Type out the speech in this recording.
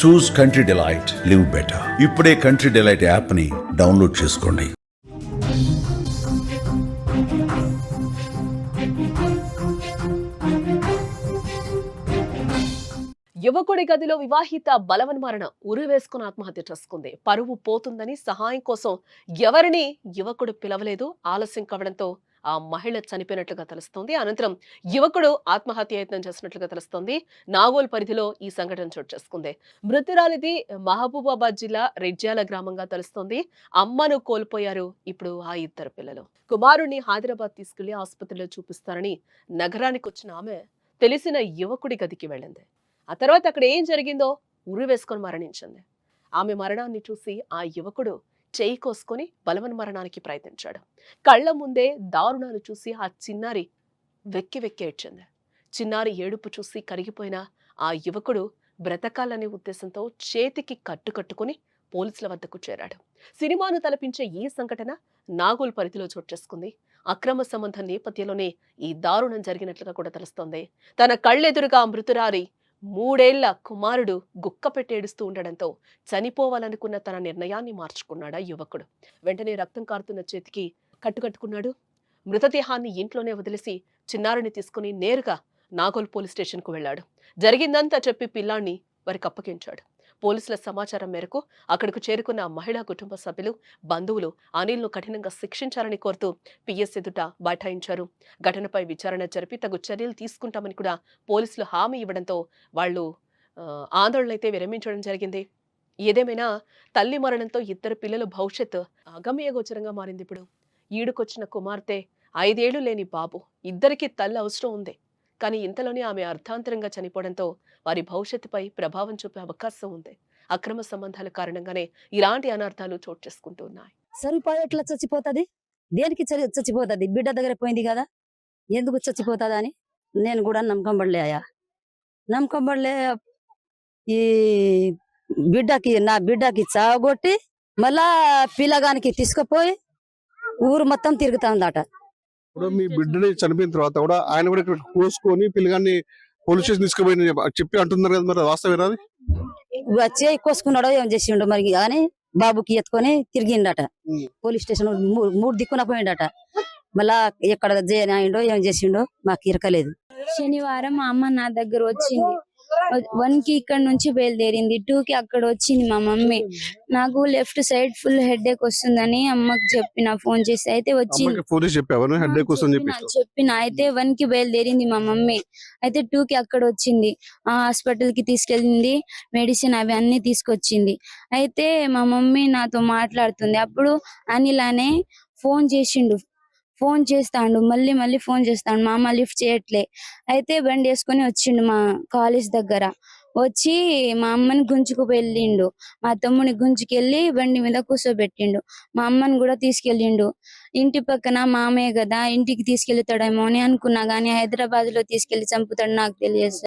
చూస్ country delight, live better. ఇప్పుడే country delight app ని download చేసుకోండి. యువకుడి గదిలో వివాహిత బలవన్మరణ ఉరి వేసుకుని ఆత్మహత్య చేసుకుంది. పరువు పోతుందని సహాయం కోసం ఎవరిని యువకుడు పిలవలేదు. ఆలస్యం కావడంతో ఆ మహిళ చనిపోయినట్లుగా తెలుస్తోంది. అనంతరం యువకుడు ఆత్మహత్య యత్నం చేసినట్లుగా తెలుస్తోంది. నాగోల్ పరిధిలో ఈ సంఘటన చోటు చేసుకుంది. మృతురాలిది మహబూబాబాద్ జిల్లా రెడ్యాల గ్రామంగా తెలుస్తోంది. అమ్మను కోల్పోయారు ఇప్పుడు ఆ ఇద్దరు పిల్లలు. కుమారుణ్ణి హైదరాబాద్ తీసుకెళ్లి ఆసుపత్రిలో చూపిస్తారని నగరానికి వచ్చిన ఆమె తెలిసిన యువకుడి గదికి వెళ్ళింది. ఆ తర్వాత అక్కడ ఏం జరిగిందో ఉరి వేసుకొని మరణించింది. ఆమె మరణాన్ని చూసి ఆ యువకుడు చేయి కోసుకొని బలవన్మరణానికి ప్రయత్నించాడు. కళ్ల ముందే దారుణాలు చూసి ఆ చిన్నారి వెక్కి వెక్కి ఏడ్చింది. చిన్నారి ఏడుపు చూసి కరిగిపోయిన ఆ యువకుడు బ్రతకాలనే ఉద్దేశంతో చేతికి కట్టుకుని పోలీసుల వద్దకు చేరాడు. సినిమాను తలపించే ఈ సంఘటన నాగోల్ పరిధిలో చోటు చేసుకుంది. అక్రమ సంబంధం నేపథ్యంలోనే ఈ దారుణం జరిగినట్లుగా కూడా తెలుస్తోంది. తన కళ్ళెదురుగా మృతురారి 3 ఏళ్ల కుమారుడు గుక్కపెట్టి ఏడుస్తూ ఉండడంతో చనిపోవాలనుకున్న తన నిర్ణయాన్ని మార్చుకున్నాడా యువకుడు. వెంటనే రక్తం కారుతున్న చేతికి కట్టుకున్నాడు. మృతదేహాన్ని ఇంట్లోనే వదిలేసి చిన్నారిని తీసుకుని నేరుగా నాగోల్ పోలీస్ స్టేషన్ కు వెళ్లాడు. జరిగిందంతా చెప్పి పిల్లాన్ని వారికి అప్పగించాడు. పోలీసుల సమాచారం మేరకు అక్కడకు చేరుకున్న మహిళా కుటుంబ సభ్యులు, బంధువులు అనిల్ను కఠినంగా శిక్షించాలని కోరుతూ పిఎస్ ఎదుట బైఠాయించారు. ఘటనపై విచారణ జరిపి తగు చర్యలు తీసుకుంటామని కూడా పోలీసులు హామీ ఇవ్వడంతో వాళ్ళు ఆందోళనైతే విరమించడం జరిగింది. ఏదేమైనా తల్లి మరణంతో ఇద్దరు పిల్లల భవిష్యత్తు అగమ్యగోచరంగా మారింది. ఇప్పుడు ఈడుకొచ్చిన కుమార్తె, 5 ఏళ్లు లేని బాబు, ఇద్దరికీ తల్లి అవసరం ఉంది. కానీ ఇంతలోనే ఆమె అర్థాంతరంగా చనిపోవడంతో వారి భవిష్యత్తుపై ప్రభావం చూపే అవకాశం ఉంది. అక్రమ సంబంధాల కారణంగానే ఇలాంటి అనర్థాలు చోటు చేసుకుంటూ ఉన్నాయి. సరిపోయి ఎట్లా చచ్చిపోతుంది? దేనికి చచ్చిపోతుంది? బిడ్డ దగ్గర పోయింది కదా, ఎందుకు చచ్చిపోతుంది అని నేను కూడా నమ్మకం పడలేయా. నమ్మకం పడలే. ఈ నా బిడ్డకి చావగొట్టి మళ్ళా పిల్లగానికి తీసుకుపోయి ఊరు మొత్తం తిరుగుతుందట. ఇప్పుడు మీ బిడ్డని చనిపోయిన తర్వాత కూడా ఆయన కూడా ఇక్కడ కోసుకొని పిల్లగాన్ని పోలీస్ స్టేషన్ తీసుకుపోయి చెప్పి అంటున్నారు కదా, మరి వాస్తవేనా? వచ్చి కోసుకున్నాడో ఏం చేసిండో మరి, కానీ బాబుకి ఎత్తుకొని తిరిగిండట. పోలీస్ స్టేషన్ 3 దిక్కున పోయిండట. మళ్ళా ఎక్కడ అయిండో ఏం చేసిండో మాకు ఇరకలేదు. శనివారం మా అమ్మ నా దగ్గర వచ్చింది. 1 కి ఇక్కడ నుంచి బయలుదేరింది. 2 కి అక్కడ వచ్చింది మా మమ్మీ. నాకు లెఫ్ట్ సైడ్ ఫుల్ హెడేక్ వస్తుందని అమ్మకి చెప్పిన, ఫోన్ చేసి. అయితే వచ్చింది చెప్పిన. అయితే 1 కి బయలుదేరింది మా మమ్మీ. అయితే 2 కి అక్కడ వచ్చింది. ఆ హాస్పిటల్ కి తీసుకెళ్ళింది. మెడిసిన్ అవి అన్ని తీసుకొచ్చింది. అయితే మా మమ్మీ నాతో మాట్లాడుతుంది. అప్పుడు అనిల్ అనే ఫోన్ చేసిండు. ఫోన్ చేస్తాడు, మళ్ళీ ఫోన్ చేస్తాడు. మా అమ్మ లిఫ్ట్ చేయట్లే. అయితే బండి వేసుకొని వచ్చిండు మా కాలేజ్ దగ్గర. వచ్చి మా అమ్మని గుంజుకు వెళ్ళిండు. మా తమ్ముని గుంజుకెళ్ళి బండి మీద కూర్చోబెట్టిండు. మా అమ్మని కూడా తీసుకెళ్ళిండు. ఇంటి పక్కన మామయ్య కదా, ఇంటికి తీసుకెళ్తాడేమో అని అనుకున్నా, గానీ హైదరాబాద్ లో తీసుకెళ్లి చంపుతాడు నాకు తెలియదు.